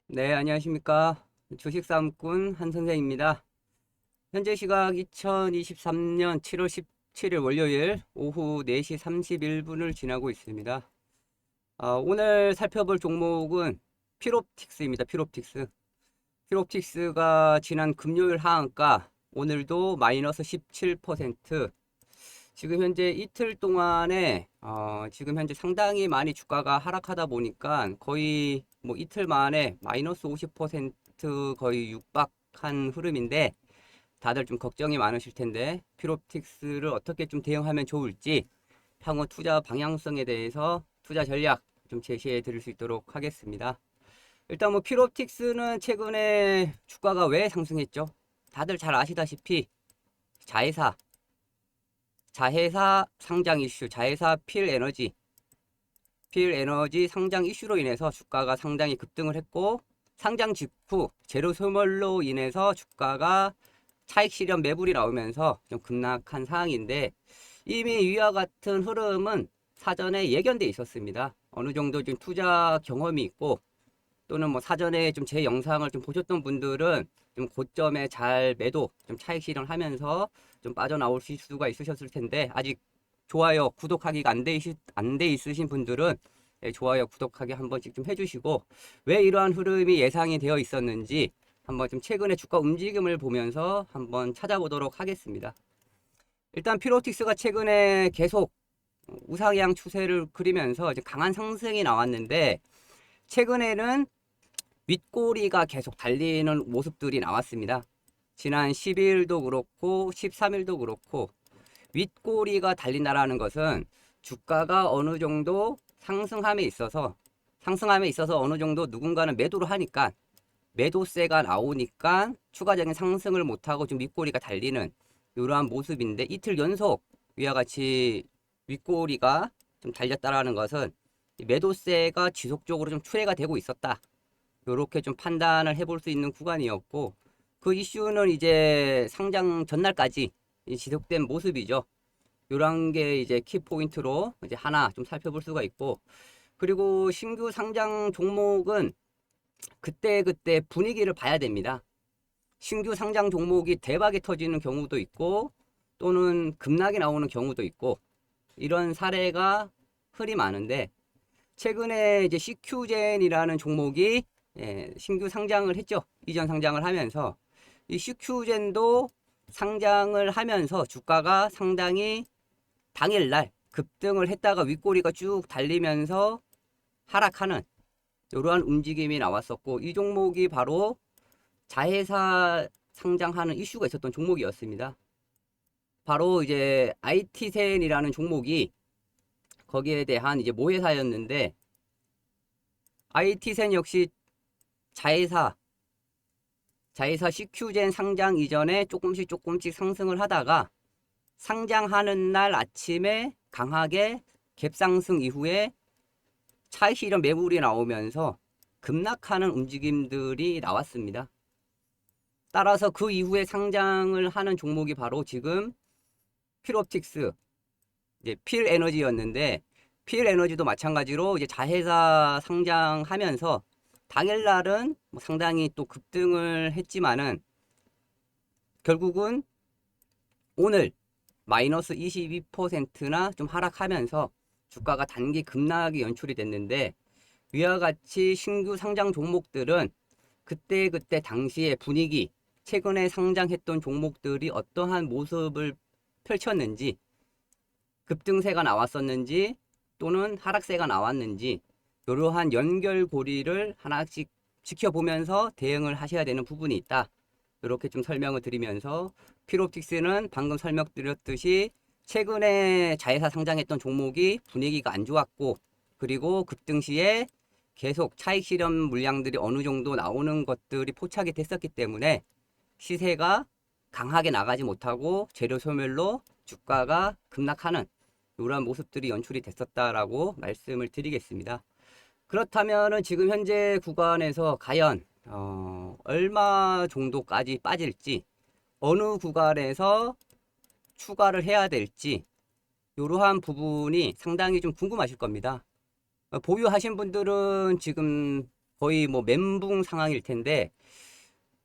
네, 안녕하십니까. 주식사업꾼 한선생입니다. 현재 시각 2023년 7월 17일 월요일 오후 4시 31분을 지나고 있습니다. 오늘 살펴볼 종목은 필옵틱스입니다. 필옵틱스. 필옵틱스가 지난 금요일 하한가, 오늘도 마이너스 17%. 지금 현재 이틀 동안에 지금 현재 상당히 많이 주가가 하락하다 보니까 거의 뭐 이틀 만에 마이너스 50% 거의 육박한 흐름인데, 다들 좀 걱정이 많으실 텐데 필옵틱스를 어떻게 좀 대응하면 좋을지, 향후 투자 방향성에 대해서 투자 전략 좀 제시해 드릴 수 있도록 하겠습니다. 일단 뭐 필옵틱스는 최근에 주가가 왜 상승했죠? 다들 잘 아시다시피 자회사 자회사 상장 이슈, 자회사 필에너지 상장 이슈로 인해서 주가가 상당히 급등을 했고, 상장 직후 재료 소멸로 인해서 주가가 차익 실현 매물이 나오면서 좀 급락한 상황인데, 이미 위와 같은 흐름은 사전에 예견돼 있었습니다. 어느 정도 좀 투자 경험이 있고, 또는 뭐 사전에 좀 제 영상을 좀 보셨던 분들은 좀 고점에 잘 매도, 좀 차익 실현하면서 좀 빠져나올 수가 있으셨을 텐데, 아직 좋아요, 구독하기가 안 돼 있으신 분들은 좋아요, 구독하기 한 번씩 좀 해주시고, 왜 이러한 흐름이 예상이 되어 있었는지 한번 좀 최근의 주가 움직임을 보면서 한번 찾아보도록 하겠습니다. 일단 피로틱스가 최근에 계속 우상향 추세를 그리면서 이제 강한 상승이 나왔는데, 최근에는 윗꼬리가 계속 달리는 모습들이 나왔습니다. 지난 12일도 그렇고 13일도 그렇고, 윗꼬리가 달린다라는 것은 주가가 어느 정도 상승함에 있어서 어느 정도 누군가는 매도를 하니까, 매도세가 나오니까 추가적인 상승을 못하고 좀 윗꼬리가 달리는 이러한 모습인데, 이틀 연속 위와 같이 윗꼬리가 좀 달렸다라는 것은 매도세가 지속적으로 좀 출회가 되고 있었다, 이렇게 좀 판단을 해볼 수 있는 구간이었고, 그 이슈는 이제 상장 전날까지 지속된 모습이죠. 이런 게 이제 키포인트로 이제 하나 좀 살펴볼 수가 있고, 그리고 신규 상장 종목은 그때그때 분위기를 봐야 됩니다. 신규 상장 종목이 대박이 터지는 경우도 있고, 또는 급락이 나오는 경우도 있고, 이런 사례가 흔히 많은데, 최근에 이제 CQ젠이라는 종목이 신규 상장을 했죠. 이전 상장을 하면서 이 CQ젠도 상장을 하면서 주가가 상당히 당일날 급등을 했다가 윗꼬리가 쭉 달리면서 하락하는 이러한 움직임이 나왔었고, 이 종목이 바로 자회사 상장하는 이슈가 있었던 종목이었습니다. 바로 이제 IT센이라는 종목이 거기에 대한 이제 모회사였는데, IT센 역시 자회사 CQ젠 상장 이전에 조금씩 상승을 하다가, 상장하는 날 아침에 강하게 갭상승 이후에 차익 실현 매물이 나오면서 급락하는 움직임들이 나왔습니다. 따라서 그 이후에 상장을 하는 종목이 바로 지금 필옵틱스, 이제 필에너지였는데, 필에너지도 마찬가지로 이제 자회사 상장하면서 당일날은 뭐 상당히 또 급등을 했지만은, 결국은 오늘 마이너스 22%나 좀 하락하면서 주가가 단기 급락이 연출이 됐는데, 위와 같이 신규 상장 종목들은 그때 당시의 분위기, 최근에 상장했던 종목들이 어떠한 모습을 펼쳤는지, 급등세가 나왔었는지 또는 하락세가 나왔는지, 이러한 연결고리를 하나씩 지켜보면서 대응을 하셔야 되는 부분이 있다, 이렇게 좀 설명을 드리면서, 필옵틱스는 방금 설명드렸듯이 최근에 자회사 상장했던 종목이 분위기가 안 좋았고, 그리고 급등 시에 계속 차익 실현 물량들이 어느 정도 나오는 것들이 포착이 됐었기 때문에 시세가 강하게 나가지 못하고 재료 소멸로 주가가 급락하는 이러한 모습들이 연출이 됐었다라고 말씀을 드리겠습니다. 그렇다면은 지금 현재 구간에서 과연 얼마 정도까지 빠질지, 어느 구간에서 추가를 해야 될지, 이러한 부분이 상당히 좀 궁금하실 겁니다. 보유하신 분들은 지금 거의 뭐 멘붕 상황일 텐데,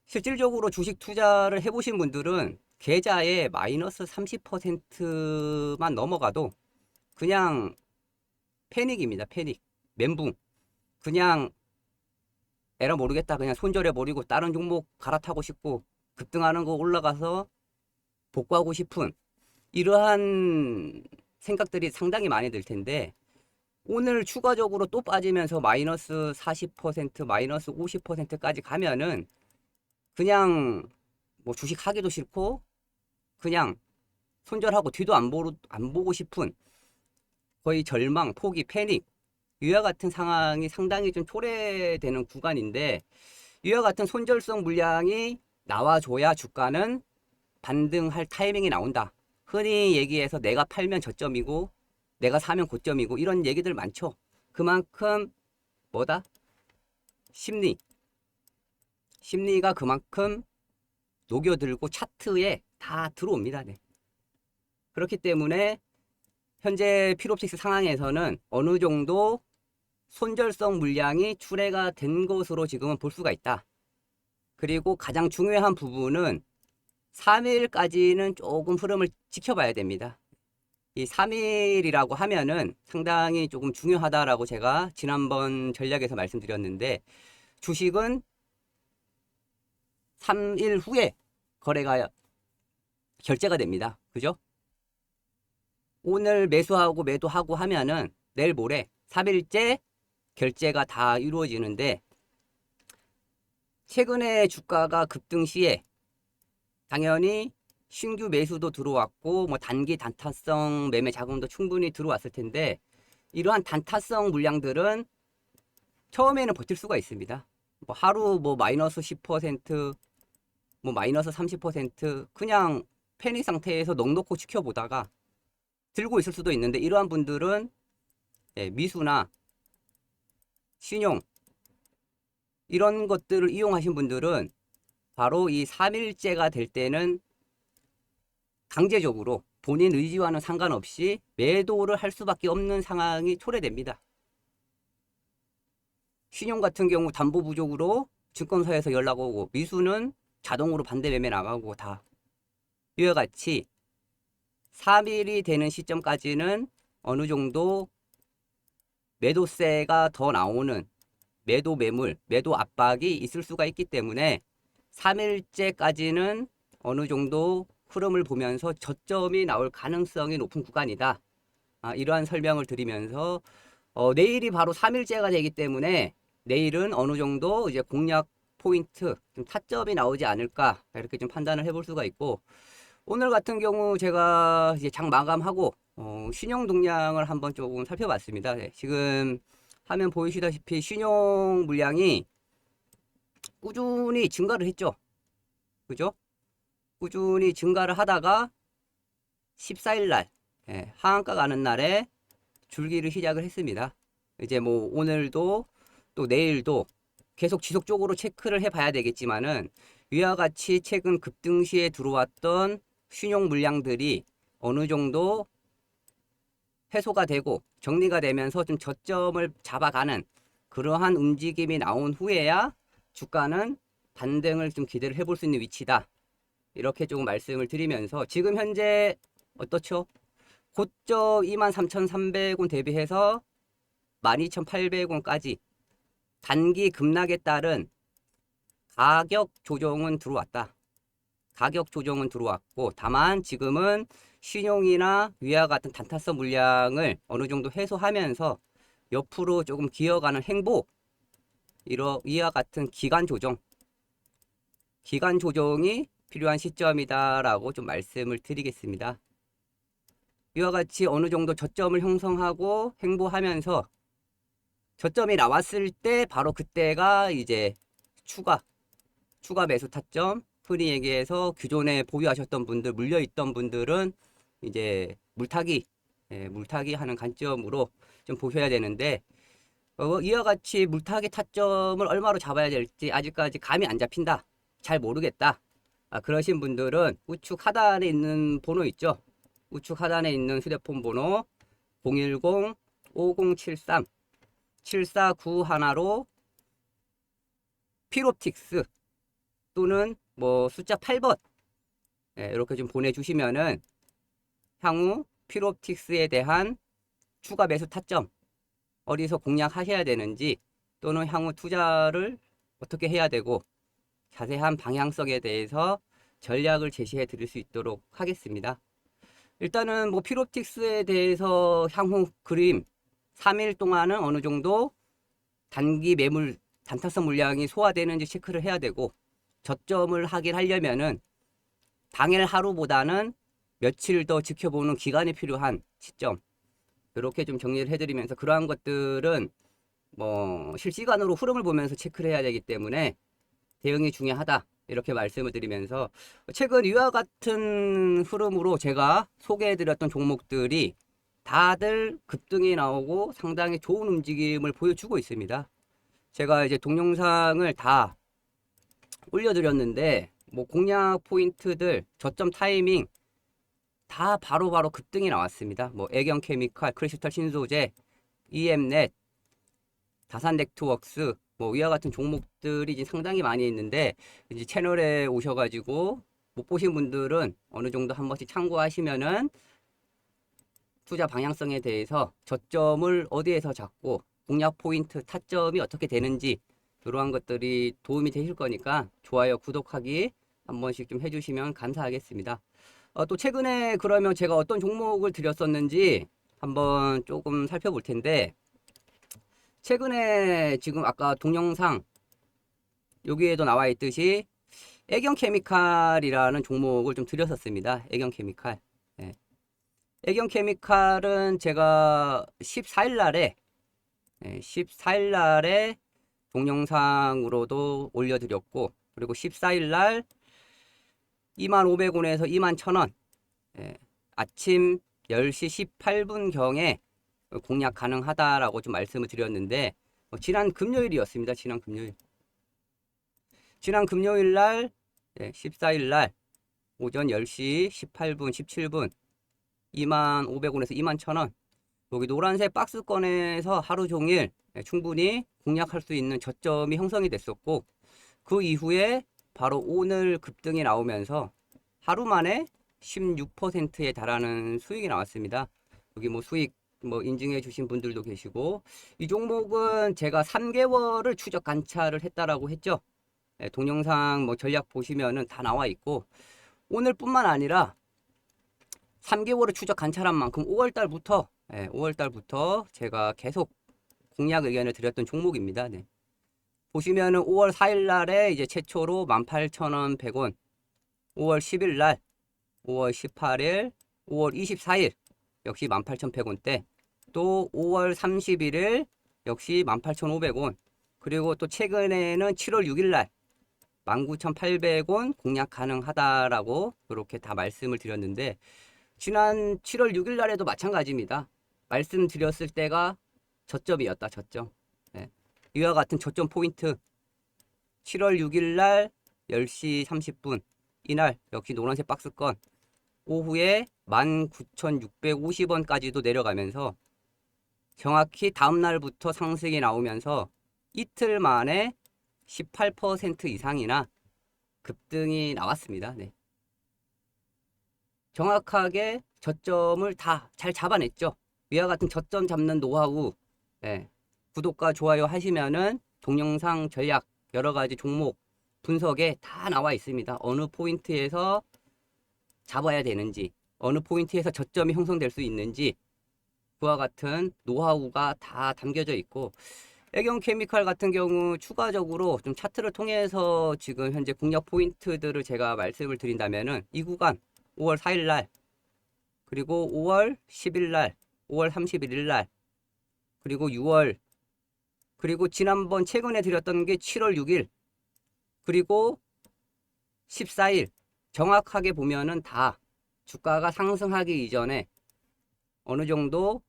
실질적으로 주식 투자를 해보신 분들은 계좌에 마이너스 30%만 넘어가도 그냥 패닉입니다. 패닉. 멘붕. 그냥 에라 모르겠다. 그냥 손절해버리고 다른 종목 갈아타고 싶고 급등하는 거 올라가서 복구하고 싶은 이러한 생각들이 상당히 많이 들 텐데, 오늘 추가적으로 또 빠지면서 마이너스 40%, 마이너스 50%까지 가면은 그냥 뭐 주식 하기도 싫고 그냥 손절하고 뒤도 안 보고 싶은 거의 절망, 포기, 패닉, 이와 같은 상황이 상당히 좀 초래되는 구간인데, 이와 같은 손절성 물량이 나와줘야 주가는 반등할 타이밍이 나온다. 흔히 얘기해서 내가 팔면 저점이고 내가 사면 고점이고 이런 얘기들 많죠. 그만큼 뭐다? 심리가 그만큼 녹여들고 차트에 다 들어옵니다. 네. 그렇기 때문에 현재 필옵틱스 상황에서는 어느 정도 손절성 물량이 출회가 된 것으로 지금은 볼 수가 있다. 그리고 가장 중요한 부분은 3일까지는 조금 흐름을 지켜봐야 됩니다. 이 3일이라고 하면은 상당히 조금 중요하다라고 제가 지난번 전략에서 말씀드렸는데, 주식은 3일 후에 거래가 결제가 됩니다. 그죠? 오늘 매수하고 매도하고 하면은 내일 모레 3일째 결제가 다 이루어지는데, 최근에 주가가 급등 시에 당연히 신규 매수도 들어왔고 뭐 단기 단타성 매매 자금도 충분히 들어왔을 텐데, 이러한 단타성 물량들은 처음에는 버틸 수가 있습니다. 뭐 하루 뭐 마이너스 10%, 뭐 마이너스 30% 그냥 패닉 상태에서 넉넉히 지켜보다가 들고 있을 수도 있는데, 이러한 분들은 미수나 신용 이런 것들을 이용하신 분들은 바로 이 3일째가 될 때는 강제적으로 본인 의지와는 상관없이 매도를 할 수밖에 없는 상황이 초래됩니다. 신용 같은 경우 담보 부족으로 증권사에서 연락 오고, 미수는 자동으로 반대 매매 나가고, 다 이와 같이 3일이 되는 시점까지는 어느 정도 매도세가 더 나오는 매도 매물, 매도 압박이 있을 수가 있기 때문에 3일째까지는 어느 정도 흐름을 보면서 저점이 나올 가능성이 높은 구간이다. 이러한 설명을 드리면서 내일이 바로 3일째가 되기 때문에 내일은 어느 정도 이제 공략 포인트, 좀 타점이 나오지 않을까 이렇게 좀 판단을 해볼 수가 있고, 오늘 같은 경우 제가 이제 장 마감하고 신용 동향을 한번 조금 살펴봤습니다. 네, 지금 화면 보이시다시피 신용 물량이 꾸준히 증가를 했죠. 그죠? 꾸준히 증가를 하다가 14일 날, 하한가 가는 날에 줄기를 시작을 했습니다. 이제 뭐 오늘도 또 내일도 계속 지속적으로 체크를 해봐야 되겠지만은, 위와 같이 최근 급등 시에 들어왔던 신용 물량들이 어느 정도 해소가 되고 정리가 되면서 좀 저점을 잡아가는 그러한 움직임이 나온 후에야 주가는 반등을 좀 기대를 해볼 수 있는 위치다. 이렇게 조금 말씀을 드리면서, 지금 현재 어떻죠? 고점 23,300원 대비해서 12,800원까지 단기 급락에 따른 가격 조정은 들어왔다. 가격 조정은 들어왔고, 다만 지금은 신용이나 위와 같은 단타성 물량을 어느 정도 해소하면서 옆으로 조금 기어가는 행보, 이와 같은 기간 조정이 필요한 시점이다라고 좀 말씀을 드리겠습니다. 이와 같이 어느 정도 저점을 형성하고 행보하면서 저점이 나왔을 때 바로 그때가 이제 추가 매수 타점, 흔히 얘기해서 기존에 보유하셨던 분들, 물려있던 분들은 이제 물타기 하는 관점으로 좀 보셔야 되는데, 이와 같이 물타기 타점을 얼마로 잡아야 될지 아직까지 감이 안 잡힌다, 잘 모르겠다, 그러신 분들은 우측 하단에 있는 번호 있죠. 우측 하단에 있는 휴대폰 번호 010-5073-7491로 필옵틱스 또는 뭐 숫자 8번 이렇게 좀 보내주시면은 향후 필옵틱스에 대한 추가 매수 타점 어디서 공략하셔야 되는지 또는 향후 투자를 어떻게 해야 되고 자세한 방향성에 대해서 전략을 제시해 드릴 수 있도록 하겠습니다. 일단은 뭐 필옵틱스에 대해서 향후 그림 3일 동안은 어느 정도 단기 매물 단타성 물량이 소화되는지 체크를 해야 되고 저점을 하긴 하려면은 당일 하루보다는 며칠 더 지켜보는 기간이 필요한 시점 이렇게 좀 정리를 해드리면서 그러한 것들은 뭐 실시간으로 흐름을 보면서 체크를 해야 되기 때문에 대응이 중요하다 이렇게 말씀을 드리면서 최근 이와 같은 흐름으로 제가 소개해드렸던 종목들이 다들 급등이 나오고 상당히 좋은 움직임을 보여주고 있습니다. 제가 이제 동영상을 다 올려드렸는데 뭐 공략 포인트들 저점 타이밍 다 바로바로 급등이 나왔습니다. 뭐 애경케미칼, 크리스탈 신소재, EM넷, 다산넥트웍스 뭐 위와 같은 종목들이 이제 상당히 많이 있는데 이제 채널에 오셔가지고 못 보신 분들은 어느 정도 한 번씩 참고하시면은 투자 방향성에 대해서 저점을 어디에서 잡고 공략 포인트 타점이 어떻게 되는지 이러한 것들이 도움이 되실 거니까 좋아요, 구독하기 한 번씩 좀 해주시면 감사하겠습니다. 또 최근에 그러면 제가 어떤 종목을 드렸었는지 한번 조금 살펴볼 텐데 최근에 지금 아까 동영상 여기에도 나와 있듯이 애경케미칼이라는 종목을 좀 드렸었습니다. 애경케미칼. 네. 애경케미칼은 제가 14일 날에 14일 날에 동영상으로도 올려드렸고 그리고 14일 날 25,500원에서 21,000원 아침 10시 18분경에 공략 가능하다라고 좀 말씀을 드렸는데 지난 금요일이었습니다. 지난 금요일 날 14일 날 오전 10시 18분 17분 25,500원에서 21,000원 여기 노란색 박스권에서 하루 종일 충분히 공략할 수 있는 저점이 형성이 됐었고 그 이후에 바로 오늘 급등이 나오면서 하루 만에 16%에 달하는 수익이 나왔습니다. 여기 뭐 수익 뭐 인증해 주신 분들도 계시고 이 종목은 제가 3개월을 추적 관찰을 했다라고 했죠. 동영상 뭐 전략 보시면은 다 나와 있고 오늘뿐만 아니라 3개월을 추적 관찰한 만큼 5월달부터 제가 계속 공략 의견을 드렸던 종목입니다. 네. 보시면은 5월 4일 날에 이제 최초로 18,100원, 5월 10일 날, 5월 18일, 5월 24일 역시 18,100원대, 또 5월 31일 역시 18,500원, 그리고 또 최근에는 7월 6일 날 19,800원 공략 가능하다라고 이렇게 다 말씀을 드렸는데 지난 7월 6일 날에도 마찬가지입니다. 말씀드렸을 때가 저점이었다. 저점. 네. 이와 같은 저점 포인트 7월 6일 날 10시 30분 이날 역시 노란색 박스권 오후에 19,650원까지도 내려가면서 정확히 다음 날부터 상승이 나오면서 이틀 만에 18% 이상이나 급등이 나왔습니다. 네. 정확하게 저점을 다 잘 잡아냈죠. 위와 같은 저점 잡는 노하우 구독과 좋아요 하시면은 동영상 전략 여러 가지 종목 분석에 다 나와 있습니다. 어느 포인트에서 잡아야 되는지 어느 포인트에서 저점이 형성될 수 있는지 그와 같은 노하우가 다 담겨져 있고 애경케미칼 같은 경우 추가적으로 좀 차트를 통해서 지금 현재 공략 포인트들을 제가 말씀을 드린다면은 이 구간 5월 4일 날 그리고 5월 10일 날 5월 31일 날 그리고 6월 그리고 지난번 최근에 드렸던 게 7월 6일 그리고 14일 정확하게 보면은 다 주가가 상승하기 이전에 어느 정도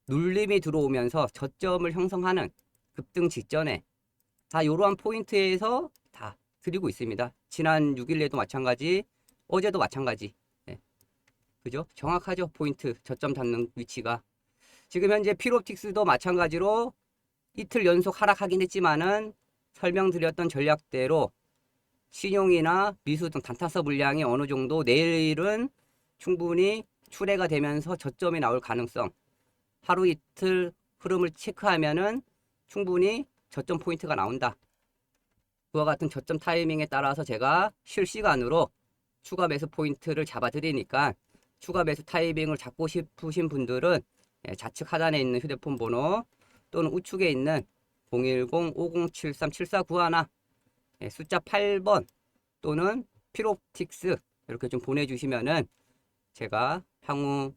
눌림이 들어오면서 저점을 형성하는 급등 직전에 다 이러한 포인트에서 다 드리고 있습니다. 지난 6일에도 마찬가지 어제도 마찬가지 그죠? 정확하죠. 포인트 저점 잡는 위치가 지금 현재 필옵틱스도 마찬가지로 이틀 연속 하락하긴 했지만은 설명드렸던 전략대로 신용이나 미수 등 단타서 물량이 어느 정도 내일은 충분히 출회가 되면서 저점이 나올 가능성, 하루 이틀 흐름을 체크하면은 충분히 저점 포인트가 나온다. 그와 같은 저점 타이밍에 따라서 제가 실시간으로 추가 매수 포인트를 잡아 드리니까 추가 매수 타이밍을 잡고 싶으신 분들은 좌측 하단에 있는 휴대폰 번호 또는 우측에 있는 010-5073-7491 숫자 8번 또는 필옵틱스 이렇게 좀 보내주시면은 제가 향후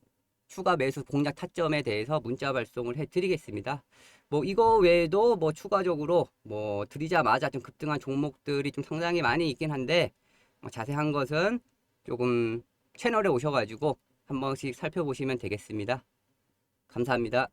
추가 매수 공략 타점에 대해서 문자 발송을 해드리겠습니다. 뭐 이거 외에도 뭐 추가적으로 뭐 드리자마자 좀 급등한 종목들이 좀 상당히 많이 있긴 한데 뭐 자세한 것은 조금 채널에 오셔가지고 한 번씩 살펴보시면 되겠습니다. 감사합니다.